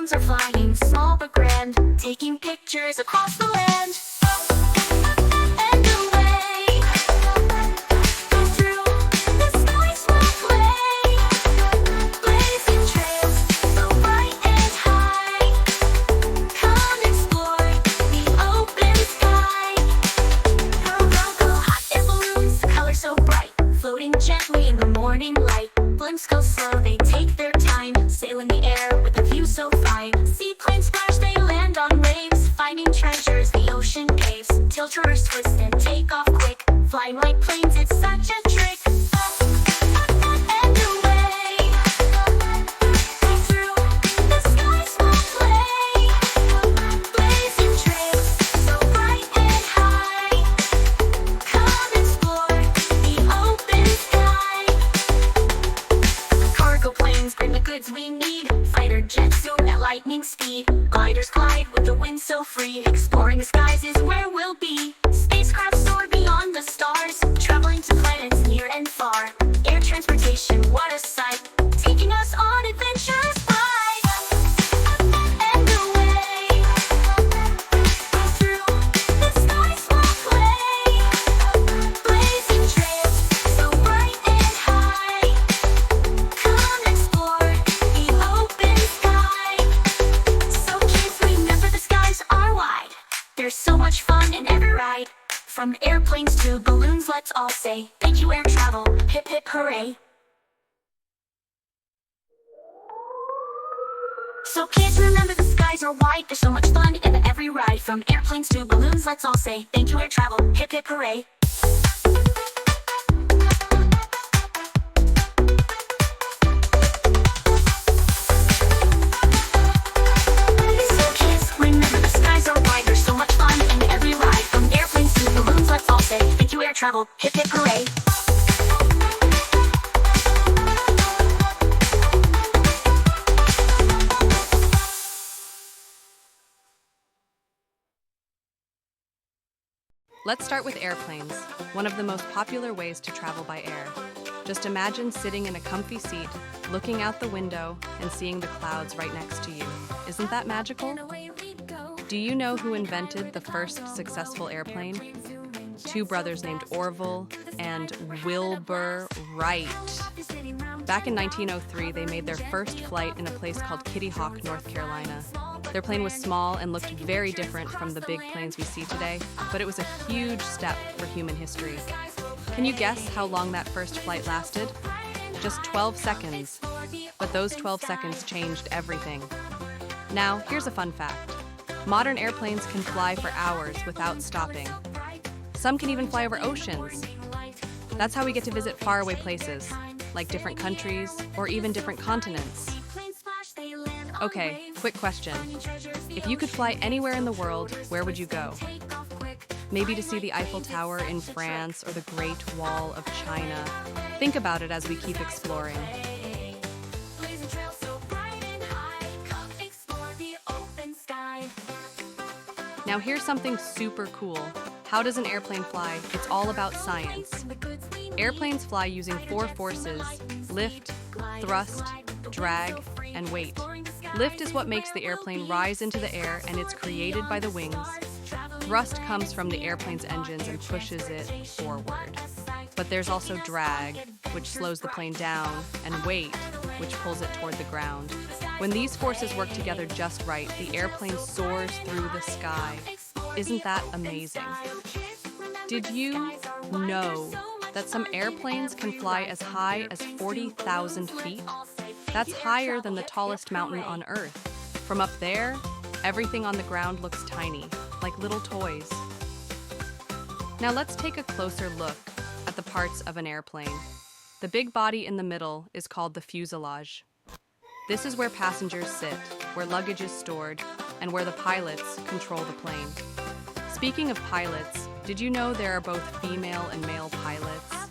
drones are flying, small but grand, taking pictures across the land. And away, through the skies we'll play, blazing trails so bright and high. Come explore the open sky. Go, go, go, hot air balloons, the colors so bright, floating gently in the morning light. Blimps go slow, they take their time, sail in the air with a view so fine. Seaplanes splash, they land on waves, finding treasures the ocean caves. Tilters twist and take off quick, flying like planes, it's such a trick. And away, through the skies we'll play, blazing trails so bright and high. Come explore the open sky. Cargo planes bring the goods we need, fighter jets zoom at lightning speed. Gliders glide with the wind so free, exploring the skies is where we'll be. Spacecraft soar beyond the stars, traveling to planets near and far. Air transportation, what a sight, taking us on adventures bright. And away, through the skies we'll play, blazing trails so bright and high. Come explore the open sky. So kids, remember the skies are wide. There's so much fun in every ride. From airplanes to balloons, let's all say thank you, air travel, hip hip hooray. So kids, remember the skies are wide. There's so much fun in every ride. From airplanes to balloons, let's all say thank you, air travel, hip hip hooray. So kids, remember the skies are wide. There's so much fun in every ride. From airplanes to balloons, let's all say thank you, air travel, hip hip hooray. Let's start with airplanes, one of the most popular ways to travel by air. Just imagine sitting in a comfy seat, looking out the window, and seeing the clouds right next to you. Isn't that magical? Do you know who invented the first successful airplane? Two brothers named Orville and Wilbur Wright. Back in 1903, they made their first flight in a place called Kitty Hawk, North Carolina. Their plane was small and looked very different from the big planes we see today, but it was a huge step for human history. Can you guess how long that first flight lasted? Just 12 seconds. But those 12 seconds changed everything. Now, here's a fun fact. Modern airplanes can fly for hours without stopping. Some can even fly over oceans. That's how we get to visit faraway places, like different countries or even different continents. Okay, quick question. If you could fly anywhere in the world, where would you go? Maybe to see the Eiffel Tower in France or the Great Wall of China. Think about it as we keep exploring. Now here's something super cool. How does an airplane fly? It's all about science. Airplanes fly using 4 forces: lift, thrust, drag, and weight. Lift is what makes the airplane rise into the air, and it's created by the wings. Thrust comes from the airplane's engines and pushes it forward. But there's also drag, which slows the plane down, and weight, which pulls it toward the ground. When these forces work together just right, the airplane soars through the sky. Isn't that amazing? Did you know that some airplanes can fly as high as 40,000 feet? That's higher than the tallest mountain on Earth. From up there, everything on the ground looks tiny, like little toys. Now let's take a closer look at the parts of an airplane. The big body in the middle is called the fuselage. This is where passengers sit, where luggage is stored, and where the pilots control the plane. Speaking of pilots, did you know there are both female and male pilots?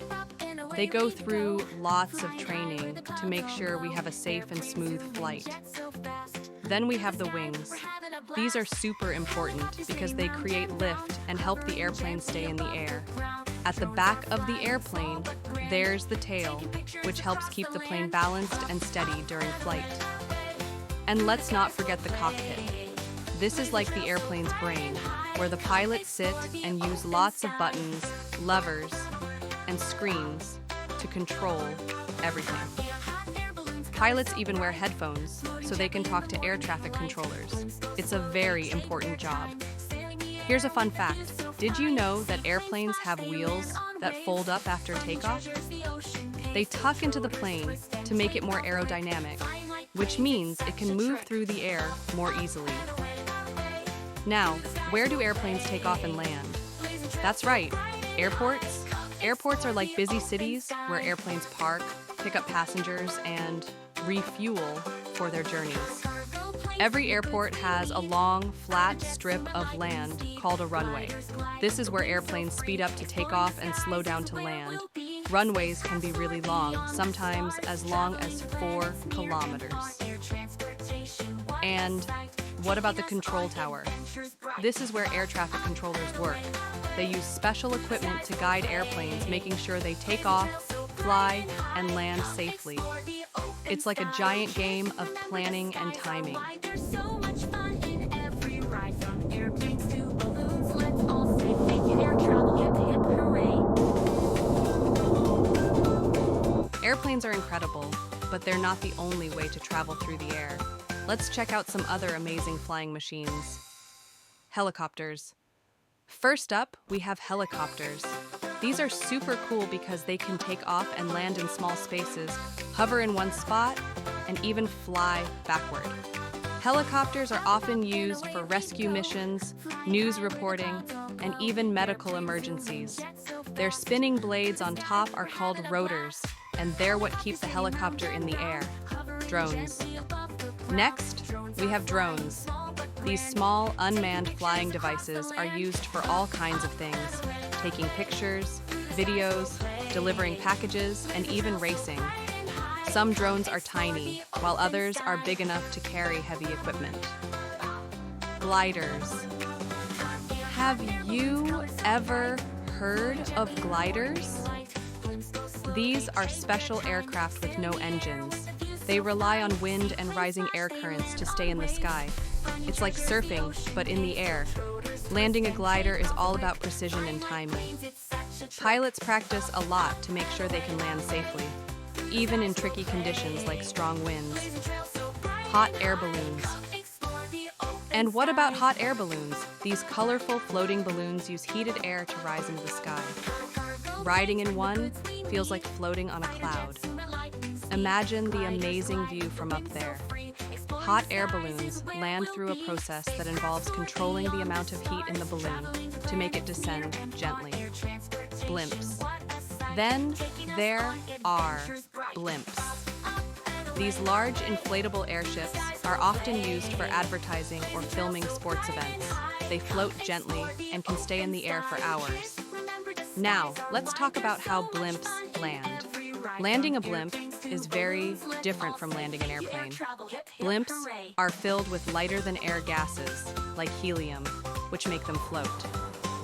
They go through lots of training to make sure we have a safe and smooth flight. Then we have the wings. These are super important because they create lift and help the airplane stay in the air. At the back of the airplane, there's the tail, which helps keep the plane balanced and steady during flight. And let's not forget the cockpit. This is like the airplane's brain, where the pilots sit and use lots of buttons, levers, and screens to control everything. Pilots even wear headphones so they can talk to air traffic controllers. It's a very important job. Here's a fun fact. Did you know that airplanes have wheels that fold up after takeoff? They tuck into the plane to make it more aerodynamic, which means it can move through the air more easily. Now, where do airplanes take off and land? That's right, airports. Airports are like busy cities where airplanes park, pick up passengers, and refuel for their journeys. Every airport has a long, flat strip of land called a runway. This is where airplanes speed up to take off and slow down to land. Runways can be really long, sometimes as long as 4 kilometers. And what about the control tower? This is where air traffic controllers work. They use special equipment to guide airplanes, making sure they take off, fly, and land safely. It's like a giant game of planning and timing. There's so much fun in every ride, from airplanes to balloons. Let's all say thank you, air travel, hip hip hooray. Airplanes are incredible, but they're not the only way to travel through the air. Let's check out some other amazing flying machines. Helicopters. First up, we have helicopters. These are super cool because they can take off and land in small spaces, hover in one spot, and even fly backward. Helicopters are often used for rescue missions, news reporting, and even medical emergencies. Their spinning blades on top are called rotors, and they're what keep the helicopter in the air. Drones. Next, we have drones. These small, unmanned flying devices are used for all kinds of things, taking pictures, videos, delivering packages, and even racing. Some drones are tiny, while others are big enough to carry heavy equipment. Gliders. Have you ever heard of gliders? These are special aircraft with no engines. They rely on wind and rising air currents to stay in the sky. It's like surfing, but in the air. Landing a glider is all about precision and timing. Pilots practice a lot to make sure they can land safely, even in tricky conditions like strong winds. Hot air balloons. And what about hot air balloons? These colorful floating balloons use heated air to rise into the sky. Riding in one feels like floating on a cloud. Imagine the amazing view from up there. Hot air balloons land through a process that involves controlling the amount of heat in the balloon to make it descend gently. Blimps. Then there are blimps. These large inflatable airships are often used for advertising or filming sports events. They float gently and can stay in the air for hours. Now, let's talk about how blimps land. Landing a blimp is very different from landing an airplane. Blimps are filled with lighter-than-air gases, like helium, which make them float.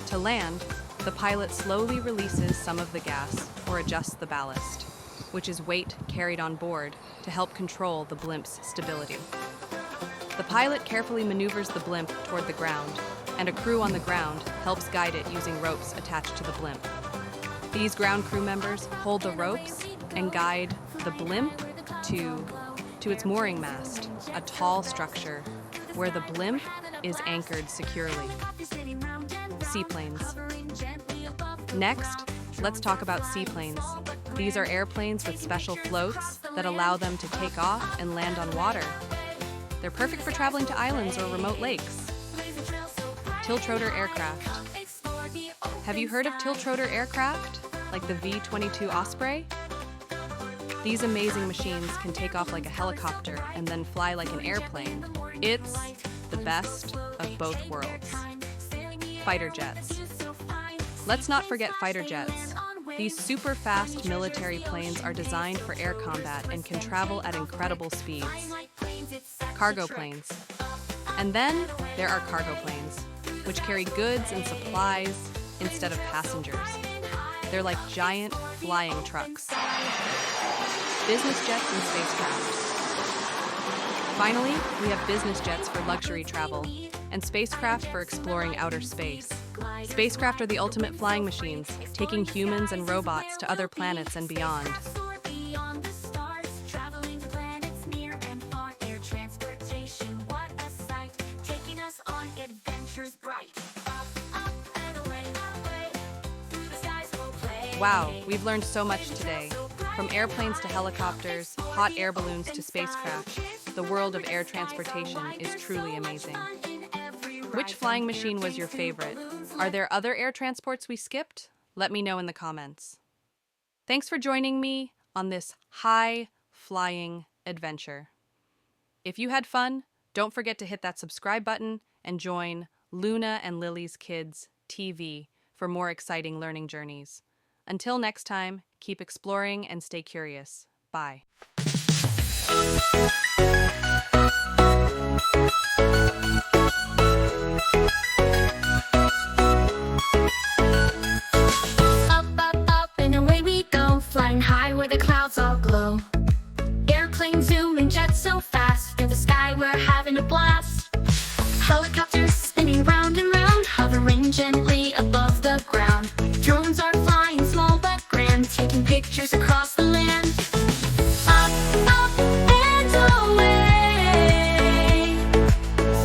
To land, the pilot slowly releases some of the gas or adjusts the ballast, which is weight carried on board to help control the blimp's stability. The pilot carefully maneuvers the blimp toward the ground, and a crew on the ground helps guide it using ropes attached to the blimp. These ground crew members hold the ropes and guide the blimp to its mooring mast, a tall structure where the blimp is anchored securely. Seaplanes. Next, let's talk about seaplanes. These are airplanes with special floats that allow them to take off and land on water. They're perfect for traveling to islands or remote lakes. Tiltrotor aircraft. Have you heard of tiltrotor aircraft, like the V-22 Osprey? These amazing machines can take off like a helicopter and then fly like an airplane. It's the best of both worlds. Fighter jets. Let's not forget fighter jets. These super fast military planes are designed for air combat and can travel at incredible speeds. Cargo planes. And then there are cargo planes, which carry goods and supplies instead of passengers. They're like giant flying trucks. Business jets and spacecraft. Finally, we have business jets for luxury travel and spacecraft for exploring outer space. Spacecraft are the ultimate flying machines, taking humans and robots to other planets and beyond. Soar beyond the stars, traveling to planets near and far. Air transportation, what a sight, taking us on adventures bright. Up, up and away, through the skies we'll play. Wow, we've learned so much today. From airplanes to helicopters, hot air balloons to spacecraft, the world of air transportation is truly amazing. Which flying machine was your favorite? Are there other air transports we skipped? Let me know in the comments. Thanks for joining me on this high-flying adventure. If you had fun, don't forget to hit that subscribe button and join Luna and Lily's Kids TV for more exciting learning journeys. Until next time, keep exploring and stay curious. Bye. Up, up, up, and away we go, flying high where the clouds all glow. Airplanes zooming, jets so fast, through the sky we're having a blast. Helicopters spinning round and round, hovering gently above the ground. Drones are flying small but grand, taking pictures across the land. Up, up, and away,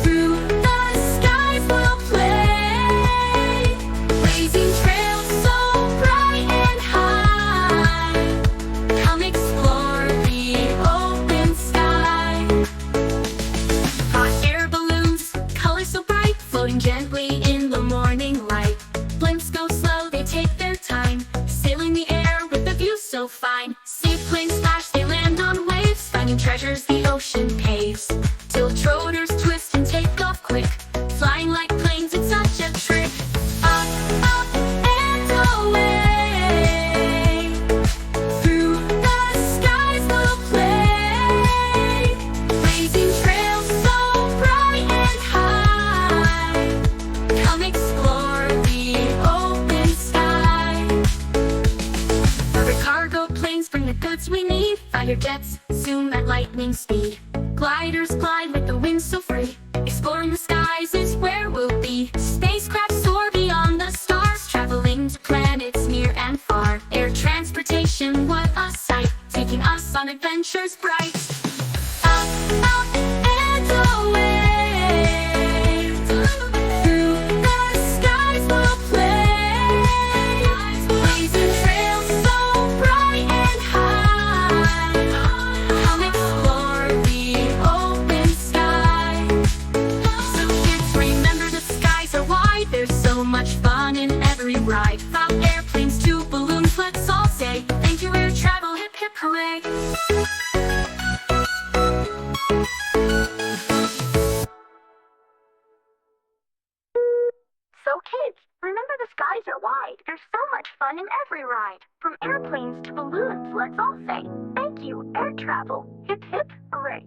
through the skies we'll play, blazing trails so bright and high. Come explore the open sky. Hot air balloons, colors so bright, floating gently in the morning light. Blimps go slow, they take their time, sailing the air with a view so fine. Seaplanes splash, they land on waves, finding treasures the ocean paves. Tilt rotors twist and take off quick, flying like planes, it's such a trick. Up, up, and away, through the skies we'll play, blazing trails so bright and high. Come explore the open sky. Rubber cargo planes bring the goods we need. Fighter jets zoom at lightning speed. Gliders glide with the wind so free. Exploring the skies is where we'll be. Spacecraft soar beyond the stars, traveling to planets near and far. Air transportation, what a sight, taking us on adventures bright. Up, up, and away, through the skies we'll play, blazing trails so bright and high. Come explore the open sky. So kids, remember the skies are wide, there's so much fun in every ride. From airplanes to balloons, let's all say thank you, air travel, hip hip hooray. So kids, remember the skies are wide. There's so much fun in every ride. From airplanes to balloons, let's all say thank you, air travel. Hip hip hooray.